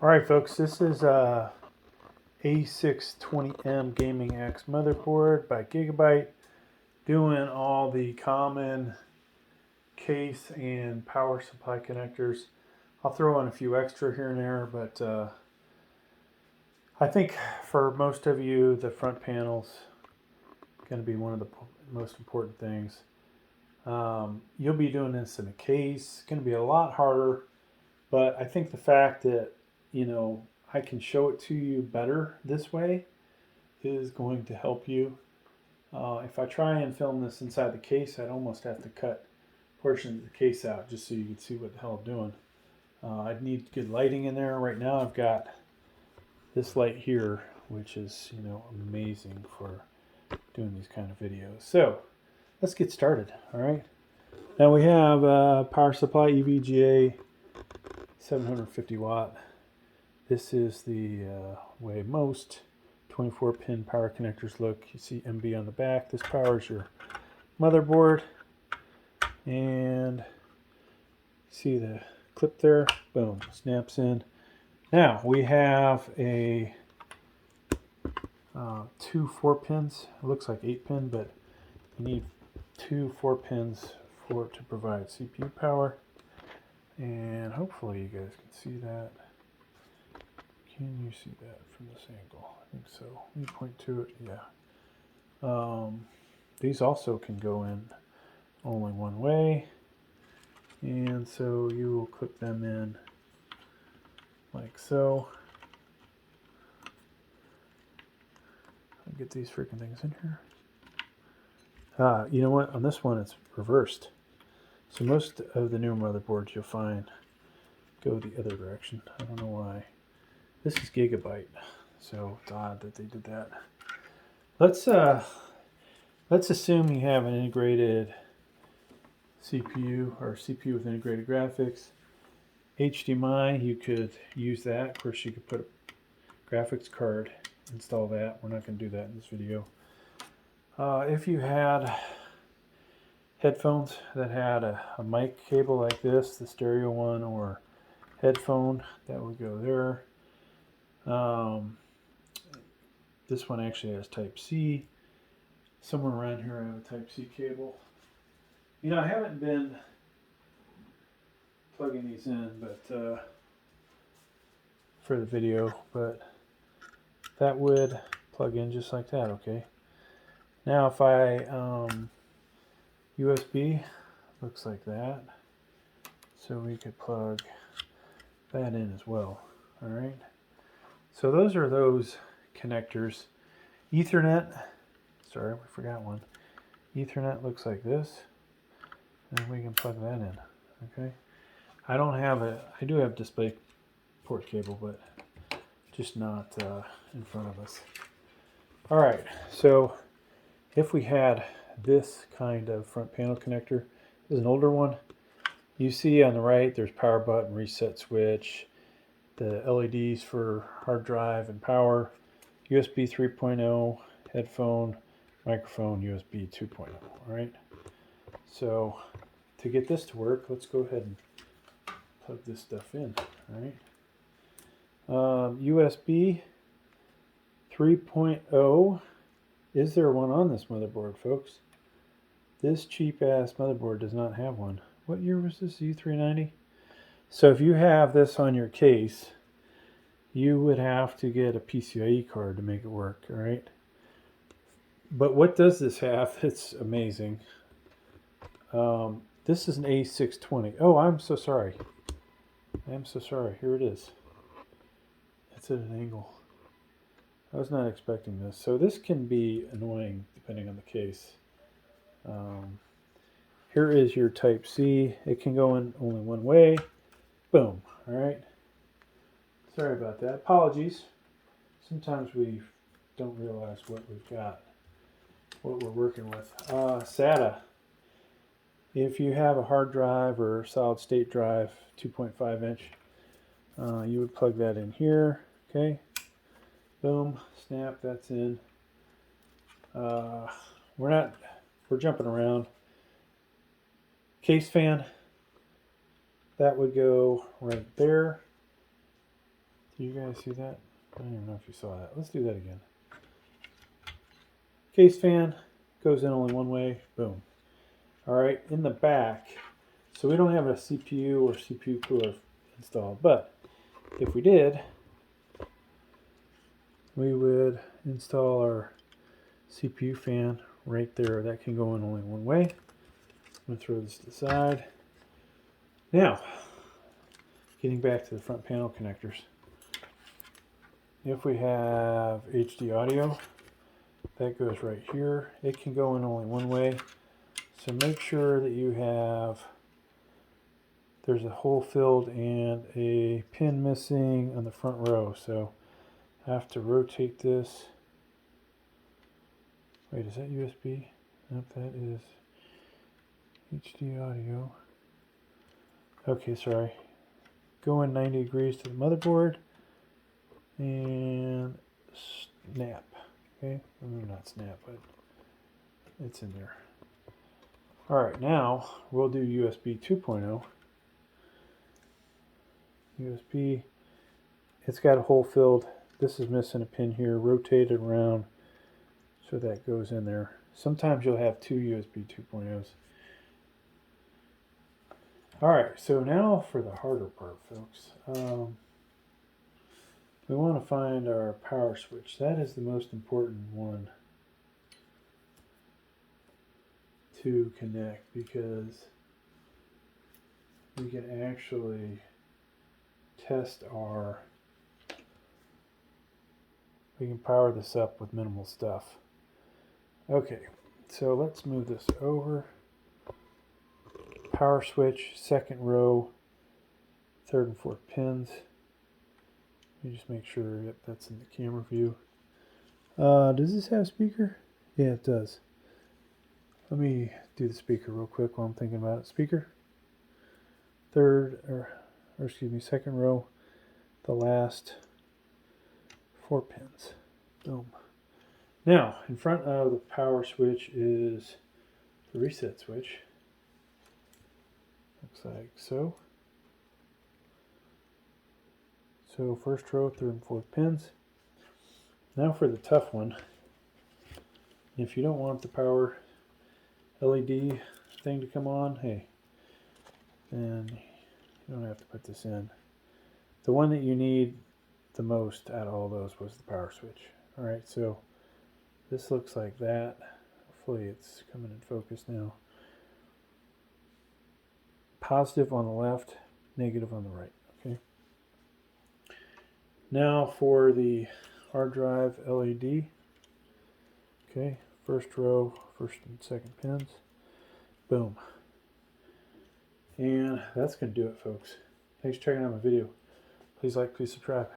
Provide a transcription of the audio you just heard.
Alright folks, this is A620m Gaming X motherboard by Gigabyte, doing all the common case and power supply connectors. I'll throw in a few extra here and there, but I think for most of you the front panel's going to be one of the most important things. You'll be doing this in a case. It's going to be a lot harder, but I think the fact that I can show it to you better this way is going to help you. If I try and film this inside the case, I'd almost have to cut portions of the case out just so you can see what the hell I'm doing. I'd need good lighting in there. Right now I've got this light here, which is amazing for doing these kind of videos. So let's get started. All right. Now we have power supply EVGA 750 watt. This is the way most 24-pin power connectors look. You see MB on the back. This powers your motherboard. And see the clip there? Boom, snaps in. Now we have a 2 4-pins. It looks like 8-pin, but you need 2 4-pins for it to provide CPU power. And hopefully you guys can see that. Can you see that from this angle? I think so. Let me point to it. Yeah. These also can go in only one way. And so you will clip them in like so. I'll get these freaking things in here. You know what? On this one, it's reversed. So most of the new motherboards you'll find go the other direction. I don't know why. This is Gigabyte, so it's odd that they did that. Let's assume you have an integrated CPU or CPU with integrated graphics. HDMI, you could use that. Of course, you could put a graphics card, install that. We're not going to do that in this video. If you had headphones that had a mic cable like this, the stereo one, or headphone, that would go there. This one actually has Type-C. Somewhere around here I have a Type-C cable. I haven't been plugging these in but for the video, but that would plug in just like that. Okay, now if I USB, looks like that, so we could plug that in as well. All right, so those are those connectors. Ethernet, sorry, we forgot one. Ethernet looks like this, and we can plug that in. Okay, I do have display port cable, but just not in front of us. All right, so if we had this kind of front panel connector, this is an older one. You see on the right there's power button, reset switch, the LEDs for hard drive and power, USB 3.0, headphone, microphone, USB 2.0. All right, so to get this to work, let's go ahead and plug this stuff in. All right, USB 3.0. Is there one on this motherboard, folks? This cheap ass motherboard does not have one. What year was this? U390? So if you have this on your case, you would have to get a PCIe card to make it work. All right, but what does this have? It's amazing. This is an A620. Oh, I'm so sorry. I'm so sorry. Here it is. It's at an angle. I was not expecting this. So this can be annoying depending on the case. Here is your Type-C. It can go in only one way. Boom. All right. Sorry about that. Apologies. Sometimes we don't realize what we've got, what we're working with. SATA. If you have a hard drive or solid state drive, 2.5 inch, you would plug that in here. Okay. Boom. Snap. That's in. We're jumping around. Case fan. That would go right there. Do you guys see that? I don't even know if you saw that. Let's do that again. Case fan goes in only one way. Boom. All right, in the back, so we don't have a CPU or CPU cooler installed, but if we did, we would install our CPU fan right there. That can go in only one way. I'm going to throw this to the side. Now, getting back to the front panel connectors. If we have HD audio, that goes right here. It can go in only one way. So make sure that you have, there's a hole filled and a pin missing on the front row. So I have to rotate this. Wait, is that USB? Nope, that is HD audio. Okay, sorry. Go in 90 degrees to the motherboard and snap. Okay, not snap, but it's in there. Alright, now we'll do USB 2.0. USB, it's got a hole filled. This is missing a pin here, rotated around so that goes in there. Sometimes you'll have two USB 2.0s. Alright, so now for the harder part, folks. We want to find our power switch. That is the most important one to connect, because we can actually test we can power this up with minimal stuff. Okay, so let's move this over. Power switch, second row, third and fourth pins. Let me just make sure yep, that's in the camera view. Does this have a speaker? Yeah, it does. Let me do the speaker real quick while I'm thinking about it. Speaker, second row, the last 4 pins. Boom. Now, in front of the power switch is the reset switch. Looks like so. So first row, third and fourth pins. Now for the tough one. If you don't want the power LED thing to come on, hey, then you don't have to put this in. The one that you need the most out of all those was the power switch. Alright, so this looks like that. Hopefully it's coming in focus now. Positive on the left, negative on the right. Okay. Now for the hard drive LED. Okay, first row, first and second pins. Boom. And that's going to do it, folks. Thanks for checking out my video. Please like, please subscribe.